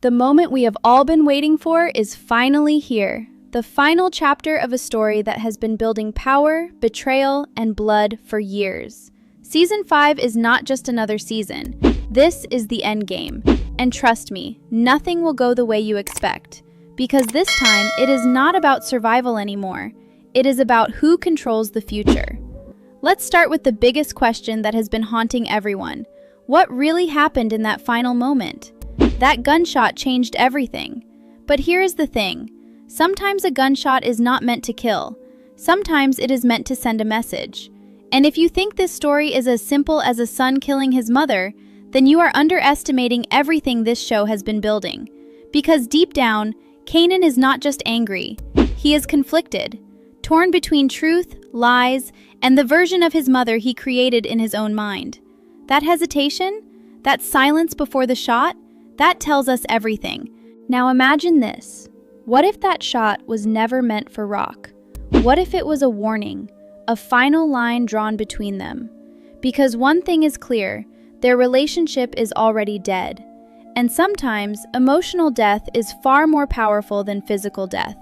The moment we have all been waiting for is finally here. The final chapter of a story that has been building power, betrayal, and blood for years. Season 5 is not just another season. This is the end game. And trust me, nothing will go the way you expect. Because this time, it is not about survival anymore. It is about who controls the future. Let's start with the biggest question that has been haunting everyone. What really happened in that final moment? That gunshot changed everything. But here is the thing. Sometimes a gunshot is not meant to kill. Sometimes it is meant to send a message. And if you think this story is as simple as a son killing his mother, then you are underestimating everything this show has been building. Because deep down, Kanan is not just angry. He is conflicted, torn between truth, lies, and the version of his mother he created in his own mind. That hesitation, that silence before the shot, that tells us everything. Now imagine this. What if that shot was never meant for Rock? What if it was a warning, a final line drawn between them? Because one thing is clear, their relationship is already dead. And sometimes, emotional death is far more powerful than physical death.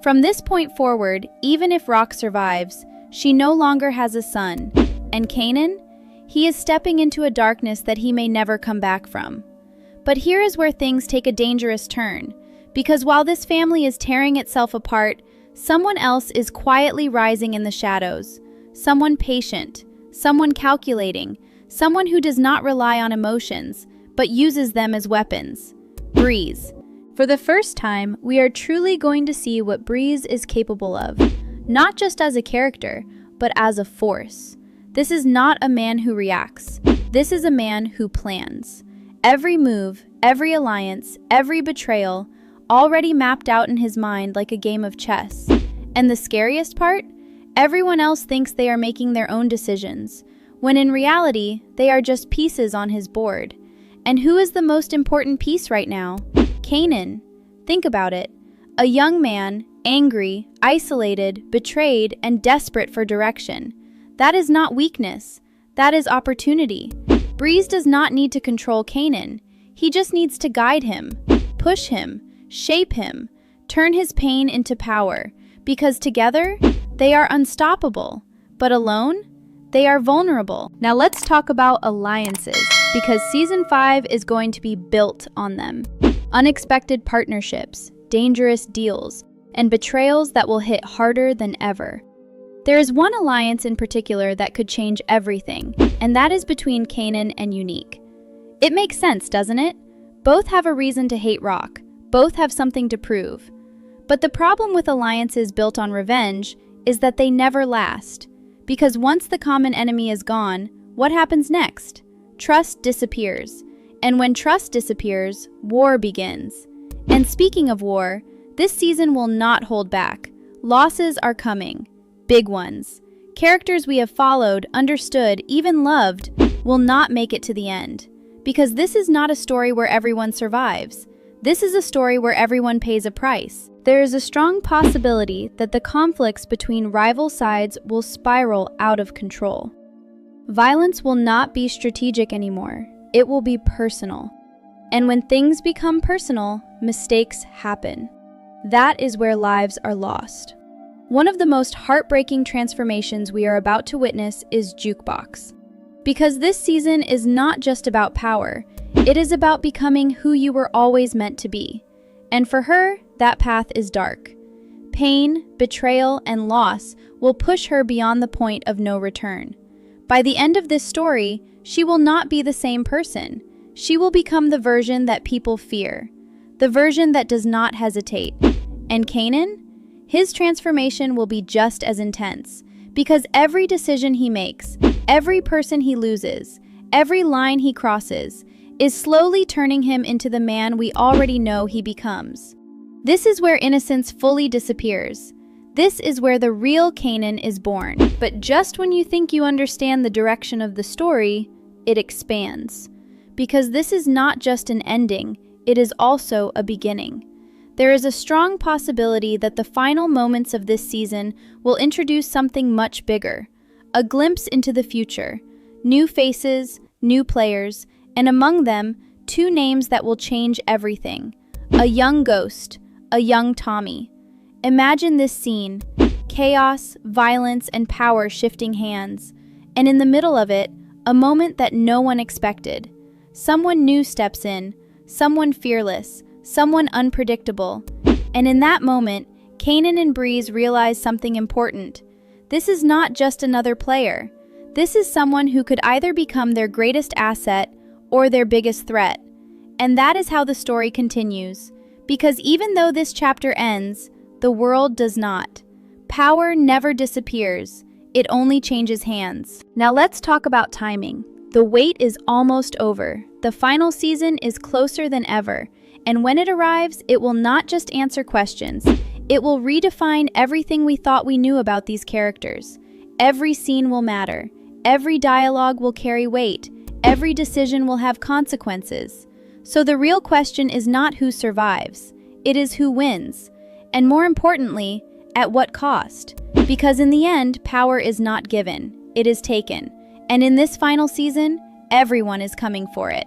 From this point forward, even if Rock survives, she no longer has a son. And Kanan? He is stepping into a darkness that he may never come back from. But here is where things take a dangerous turn. Because while this family is tearing itself apart, someone else is quietly rising in the shadows. Someone patient, someone calculating, someone who does not rely on emotions, but uses them as weapons. Breeze. For the first time, we are truly going to see what Breeze is capable of. Not just as a character, but as a force. This is not a man who reacts. This is a man who plans. Every move, every alliance, every betrayal, already mapped out in his mind like a game of chess. And the scariest part? Everyone else thinks they are making their own decisions, when in reality, they are just pieces on his board. And who is the most important piece right now? Kanan. Think about it. A young man, angry, isolated, betrayed, and desperate for direction. That is not weakness. That is opportunity. Breeze does not need to control Kanan. He just needs to guide him, push him, shape him, turn his pain into power, because together, they are unstoppable, but alone, they are vulnerable. Now let's talk about alliances, because Season 5 is going to be built on them. Unexpected partnerships, dangerous deals, and betrayals that will hit harder than ever. There is one alliance in particular that could change everything, and that is between Kanan and Unique. It makes sense, doesn't it? Both have a reason to hate Rock. Both have something to prove. But the problem with alliances built on revenge is that they never last. Because once the common enemy is gone, what happens next? Trust disappears. And when trust disappears, war begins. And speaking of war, this season will not hold back. Losses are coming. Big ones. Characters we have followed, understood, even loved, will not make it to the end. Because this is not a story where everyone survives. This is a story where everyone pays a price. There is a strong possibility that the conflicts between rival sides will spiral out of control. Violence will not be strategic anymore. It will be personal. And when things become personal, mistakes happen. That is where lives are lost. One of the most heartbreaking transformations we are about to witness is Jukebox. Because this season is not just about power, it is about becoming who you were always meant to be. And for her, that path is dark. Pain, betrayal, and loss will push her beyond the point of no return. By the end of this story, she will not be the same person. She will become the version that people fear, the version that does not hesitate. And Kanan? His transformation will be just as intense, because every decision he makes, every person he loses, every line he crosses, is slowly turning him into the man we already know he becomes. This is where innocence fully disappears. This is where the real Kanan is born. But just when you think you understand the direction of the story, it expands. Because this is not just an ending, it is also a beginning. There is a strong possibility that the final moments of this season will introduce something much bigger. A glimpse into the future. New faces, new players, and among them, two names that will change everything. A young ghost, a young Tommy. Imagine this scene: chaos, violence, and power shifting hands. And in the middle of it, a moment that no one expected. Someone new steps in, someone fearless, someone unpredictable. And in that moment, Kanan and Breeze realize something important. This is not just another player. This is someone who could either become their greatest asset or their biggest threat. And that is how the story continues. Because even though this chapter ends, the world does not. Power never disappears. It only changes hands. Now let's talk about timing. The wait is almost over. The final season is closer than ever. And when it arrives, it will not just answer questions. It will redefine everything we thought we knew about these characters. Every scene will matter. Every dialogue will carry weight. Every decision will have consequences. So the real question is not who survives. It is who wins. And more importantly, at what cost? Because in the end, power is not given. It is taken. And in this final season, everyone is coming for it.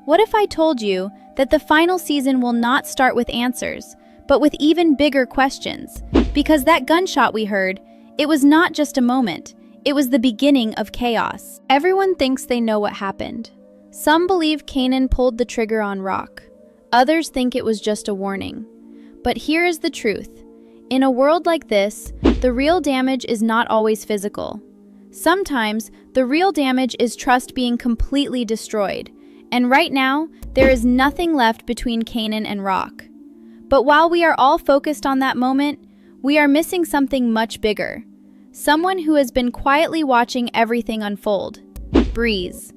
What if I told you that the final season will not start with answers, but with even bigger questions? Because that gunshot we heard, it was not just a moment. It was the beginning of chaos. Everyone thinks they know what happened. Some believe Kanan pulled the trigger on Rock. Others think it was just a warning. But here is the truth. In a world like this, the real damage is not always physical. Sometimes, the real damage is trust being completely destroyed. And right now, there is nothing left between Kanan and Rock. But while we are all focused on that moment, we are missing something much bigger. Someone who has been quietly watching everything unfold. Breeze.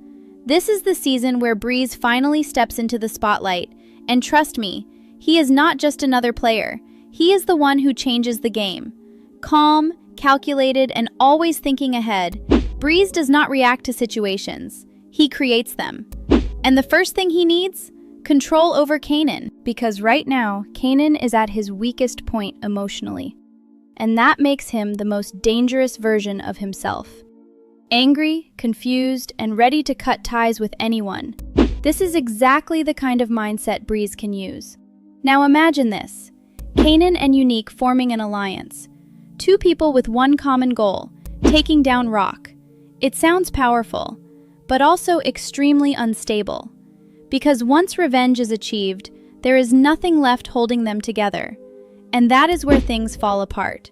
This is the season where Breeze finally steps into the spotlight. And trust me, he is not just another player. He is the one who changes the game. Calm, calculated, and always thinking ahead, Breeze does not react to situations. He creates them. And the first thing he needs? Control over Kanan. Because right now, Kanan is at his weakest point emotionally. And that makes him the most dangerous version of himself. Angry, confused, and ready to cut ties with anyone. This is exactly the kind of mindset Breeze can use. Now imagine this. Kanan and Unique forming an alliance. Two people with one common goal, taking down Rock. It sounds powerful, but also extremely unstable. Because once revenge is achieved, there is nothing left holding them together. And that is where things fall apart.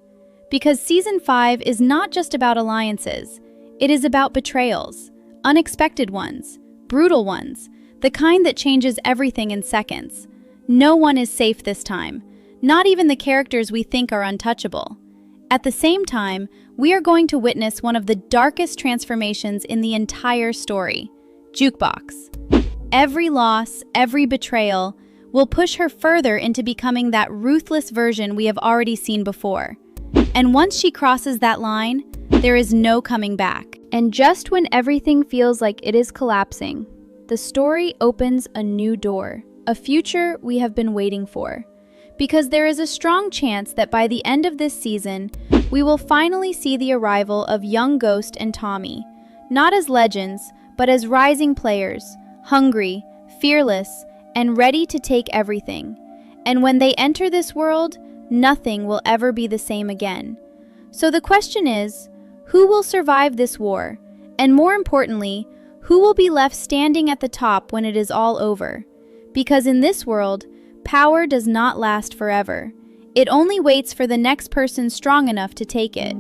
Because Season 5 is not just about alliances. It is about betrayals, unexpected ones, brutal ones, the kind that changes everything in seconds. No one is safe this time, not even the characters we think are untouchable. At the same time, we are going to witness one of the darkest transformations in the entire story. Jukebox. Every loss, every betrayal, will push her further into becoming that ruthless version we have already seen before. And once she crosses that line, there is no coming back. And just when everything feels like it is collapsing, the story opens a new door, a future we have been waiting for. Because there is a strong chance that by the end of this season, we will finally see the arrival of young Ghost and Tommy, not as legends, but as rising players, hungry, fearless, and ready to take everything. And when they enter this world, nothing will ever be the same again. So the question is, who will survive this war? And more importantly, who will be left standing at the top when it is all over? Because in this world, power does not last forever. It only waits for the next person strong enough to take it.